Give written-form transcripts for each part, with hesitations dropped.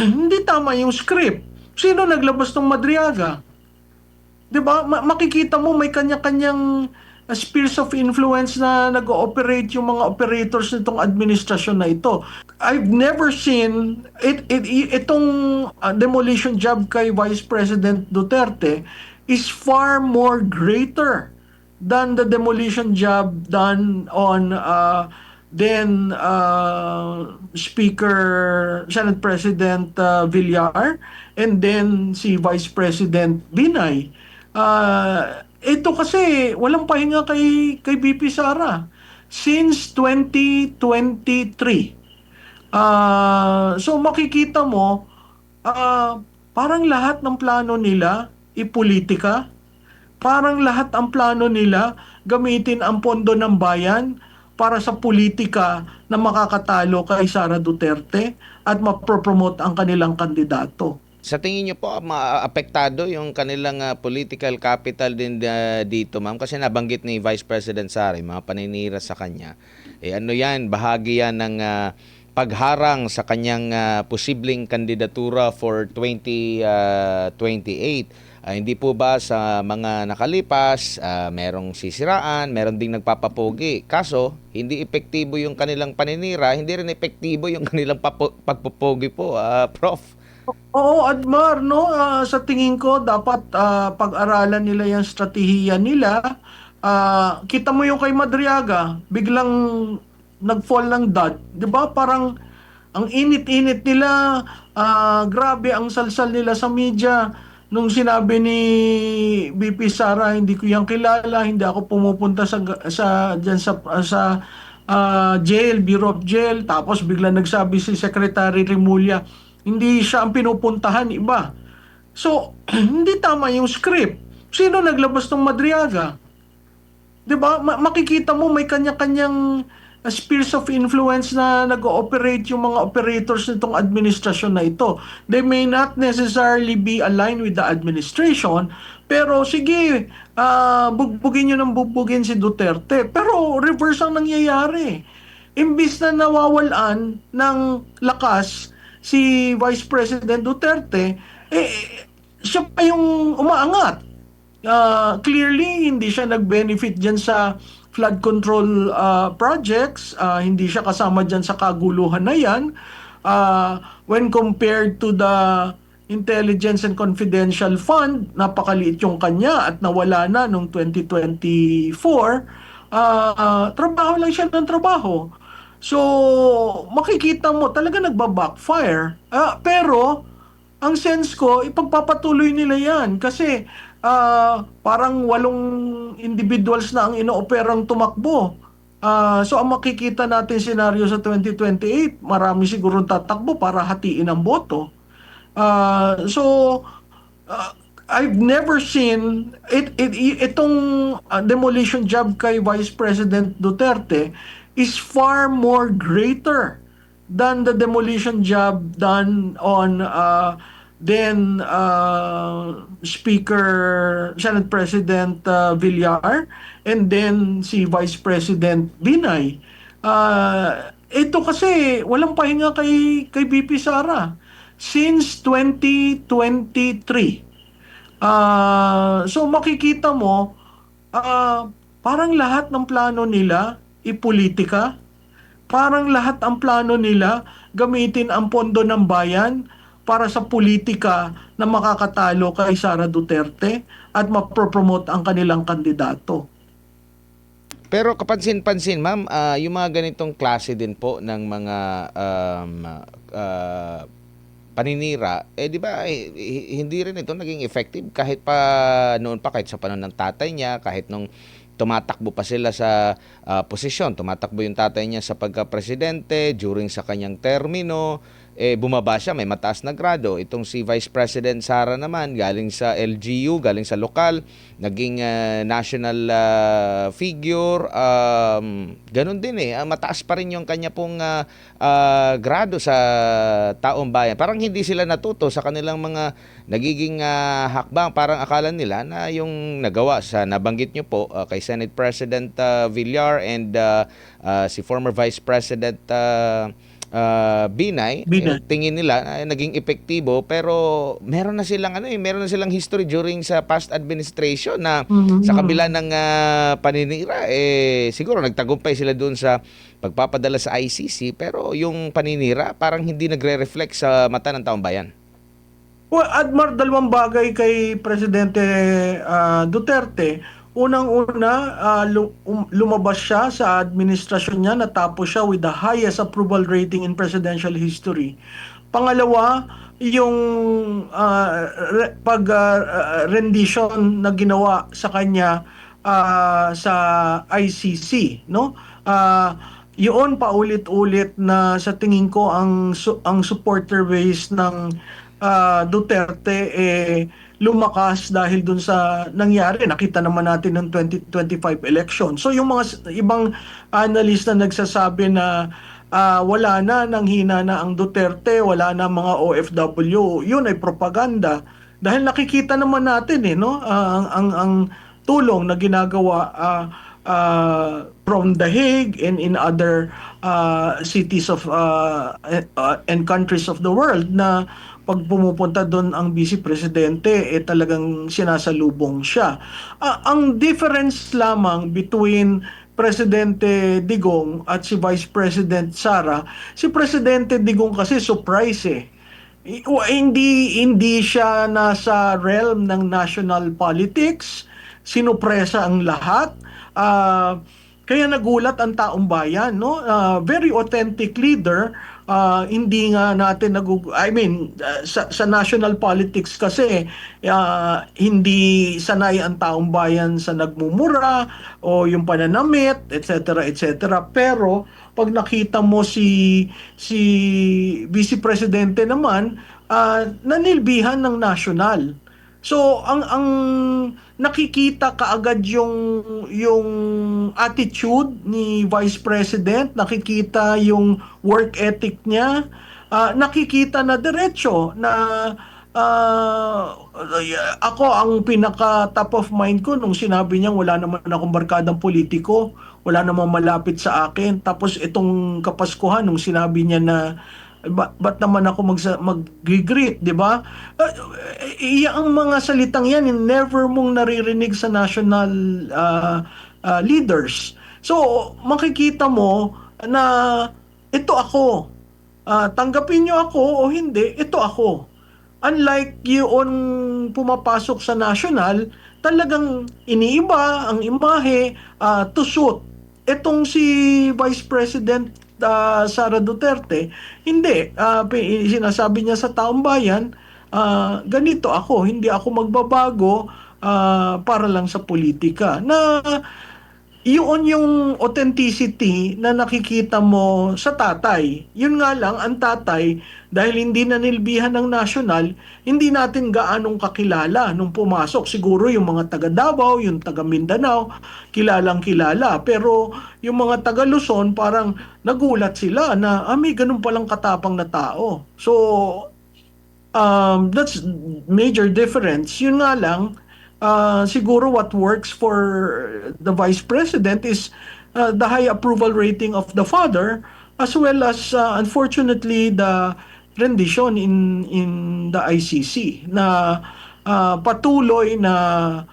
hindi tama yung script. Sino naglabas ng Madriaga? 'Di ba? Makikita mo may kanya-kanyang spheres of influence na nag-ooperate yung mga operators nitong administrasyon na ito. I've never seen itong demolition job kay Vice President Duterte is far more greater than the demolition job done on then Speaker Senate President Villar and then si Vice President Binay. Ito kasi walang pahinga kay BP Sara since 2023. So makikita mo, parang lahat ng plano nila ipolitika, parang lahat ang plano nila gamitin ang pondo ng bayan para sa politika na makakatalo kay Sara Duterte at mapropromote ang kanilang kandidato. Sa tingin niyo po, maapektado yung kanilang political capital din dito, ma'am? Kasi nabanggit ni Vice President Sara, yung mga paninira sa kanya. Ano yan, bahagi yan ng pagharang sa kanyang posibleng kandidatura for 2028. Hindi po ba sa mga nakalipas, merong sisiraan, meron ding nagpapapogi. Kaso, hindi epektibo yung kanilang paninira, hindi rin epektibo yung kanilang pagpupogi po, Prof. Oo, Admar, no? Sa tingin ko, dapat pag-aralan nila yung strategiya nila. Kita mo yung kay Madriaga, biglang nag-fall ng dot. Di ba? Parang ang init-init nila, grabe ang salsal nila sa media. Nung sinabi ni BP Sara, hindi ko yan kilala, hindi ako pumupunta dyan jail, Bureau of Jail. Tapos bigla nagsabi si Secretary Remulla, hindi siya ang pinupuntahan, iba. So, hindi tama yung script. Sino naglabas ng Madriaga? 'Di ba? Makikita mo may kanya-kanyang spheres of influence na nag-ooperate yung mga operators nitong administrasyon na ito. They may not necessarily be aligned with the administration, pero sige, bugbugin nyo ng bugbugin si Duterte. Pero reverse ang nangyayari. Imbis na nawawalan ng lakas si Vice President Duterte, siya pa yung umaangat. Clearly, hindi siya nag-benefit dyan sa flood control projects. Hindi siya kasama dyan sa kaguluhan na yan. When compared to the Intelligence and Confidential Fund, napakaliit yung kanya at nawala na noong 2024. Trabaho lang siya ng trabaho. So, makikita mo talaga nagba-backfire. Pero, ang sense ko, ipagpapatuloy nila yan kasi parang 8 individuals na ang inooperang tumakbo. So ang makikita natin senaryo sa 2028, marami siguro tatakbo para hatiin ang boto. So I've never seen itong demolition job kay Vice President Duterte is far more greater than the demolition job done on then Speaker Senate President Villar and then si Vice President Binay. Ito kasi walang pahinga kay BP Sara since 2023. So makikita mo, parang lahat ng plano nila ipolitika, parang lahat ang plano nila gamitin ang pondo ng bayan para sa politika na makakatalo kay Sara Duterte at mapropromote ang kanilang kandidato. Pero kapansin-pansin, ma'am, yung mga ganitong klase din po ng mga paninira, di ba, hindi rin ito naging effective kahit pa noon pa, kahit sa panahon ng tatay niya, kahit nung tumatakbo pa sila sa posisyon, tumatakbo yung tatay niya sa pagka-presidente, during sa kanyang termino, bumaba siya, may mataas na grado. Itong si Vice President Sara naman, galing sa LGU, galing sa lokal, naging national figure. Ganun din mataas pa rin yung kanya pong grado sa taong bayan. Parang hindi sila natuto sa kanilang mga nagiging hakbang. Parang akala nila na yung nagawa sa nabanggit nyo po kay Senate President Villar and si former Vice President Binay, Binay. tingin nila naging epektibo, pero meron na silang meron na silang history during sa past administration na sa kabila Mhm. ng paninira, siguro nagtagumpay sila doon sa pagpapadala sa ICC, pero yung paninira parang hindi nagre-reflect sa mata ng taong bayan. Well, Admar, dalawang bagay kay Presidente Duterte. Unang-una, lumabas siya sa administrasyon niya, natapos siya with the highest approval rating in presidential history. Pangalawa, yung rendition na ginawa sa kanya sa ICC, no? Yun paulit-ulit na sa tingin ko ang supporter base ng Duterte lumakas dahil dun sa nangyari. Nakita naman natin ng 2025 election. So yung mga ibang analyst na nagsasabi na wala na, nanghina na ang Duterte, wala na mga OFW, yun ay propaganda. Dahil nakikita naman natin no, ang tulong na ginagawa from The Hague and in other cities of and countries of the world na pag pumupunta doon ang vice presidente talagang sinasalubong siya. Ang difference lamang between Presidente Digong at si Vice President Sara, si Presidente Digong kasi surprise hindi siya nasa realm ng national politics, sinupresa ang lahat. Kaya nagulat ang taong bayan, no? Very authentic leader. Hindi nga natin sa national politics kasi hindi sanay ang taong bayan sa nagmumura o yung pananamit, etc., etc. Pero pag nakita mo si Vice Presidente naman, nanilbihan ng national. So ang nakikita kaagad yung attitude ni Vice President, nakikita yung work ethic niya, nakikita na diretso na ako ang pinaka top of mind ko nung sinabi niya wala naman akong barkadang politiko, wala namang malapit sa akin. Tapos itong Kapaskuhan nung sinabi niya na ba't naman ako mag-greet, di ba? Ang mga salitang yan, never mong naririnig sa national leaders. So, makikita mo na ito ako. Tanggapin nyo ako o hindi, ito ako. Unlike yung pumapasok sa national, talagang iniiba ang imahe to suit. Etong si Vice President Sara Duterte, hindi. Sinasabi niya sa taong bayan, ganito ako, hindi ako magbabago para lang sa politika. Na yun yung authenticity na nakikita mo sa tatay. Yun nga lang, ang tatay, dahil hindi nanilbihan ng national, hindi natin gaanong kakilala nung pumasok. Siguro yung mga taga Davao, yung taga Mindanao, kilalang kilala. Pero yung mga taga Luzon, parang nagulat sila na may ganun palang katapang na tao. So, that's major difference. Yun nga lang, siguro what works for the Vice President is the high approval rating of the father as well as unfortunately the rendition in the ICC na patuloy na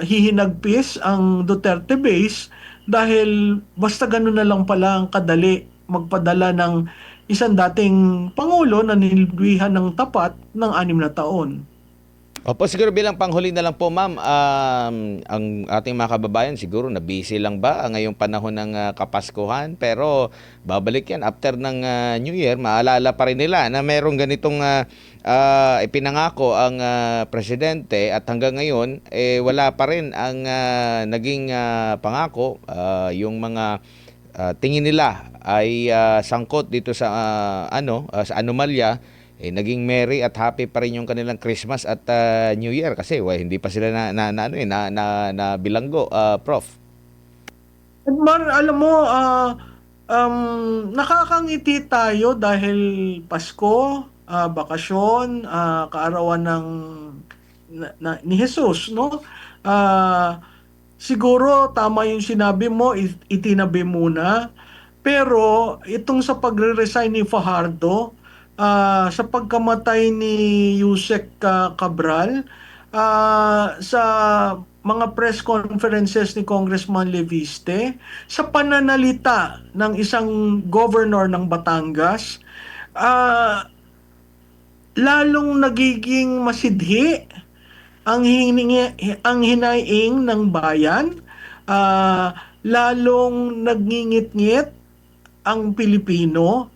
hihinagpis ang Duterte base dahil basta ganun na lang pala ang kadali magpadala ng isang dating pangulo na nilbihan ng tapat ng 6 na taon. Opo, siguro bilang panghuli na lang po, ma'am, ang ating mga kababayan siguro na busy lang ba ngayong panahon ng Kapaskuhan, pero babalik yan after ng New Year, maalala pa rin nila na merong ganitong ipinangako ang presidente at hanggang ngayon wala pa rin ang naging pangako, yung mga tingin nila ay sangkot dito sa sa anomalya. Naging merry at happy pa rin yung kanilang Christmas at New Year kasi hindi pa sila na bilanggo, Prof. Mar, alam mo, nakakangiti tayo dahil Pasko, bakasyon, kaarawan ni Jesus, no? Siguro tama yung sinabi mo, itinabi muna. Pero itong sa pagre-resign ni Fajardo, sa pagkamatay ni Yusek Cabral, sa mga press conferences ni Congressman Leviste, sa pananalita ng isang governor ng Batangas, ah, lalong nagiging masidhi ang hinaing ng bayan, lalong nagngingit-ngit ang Pilipino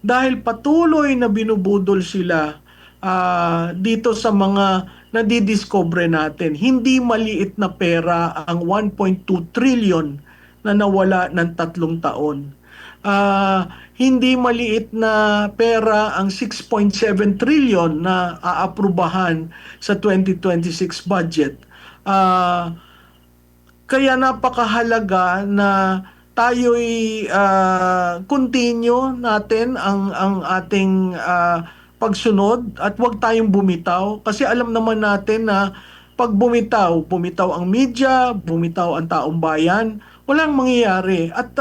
dahil patuloy na binubudol sila dito sa mga nadidiscover natin. Hindi maliit na pera ang 1.2 trillion na nawala ng 3 taon. Hindi maliit na pera ang 6.7 trillion na aaprubahan sa 2026 budget. Kaya napakahalaga na tayo'y continue natin ang ating pagsunod at huwag tayong bumitaw kasi alam naman natin na pag bumitaw ang media, bumitaw ang taong bayan, walang mangyayari. At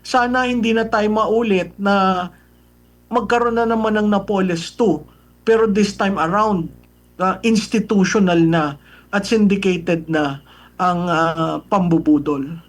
sana hindi na tayo maulit na magkaroon na naman ng Napoles 2. Pero this time around, institutional na at syndicated na ang pambubudol.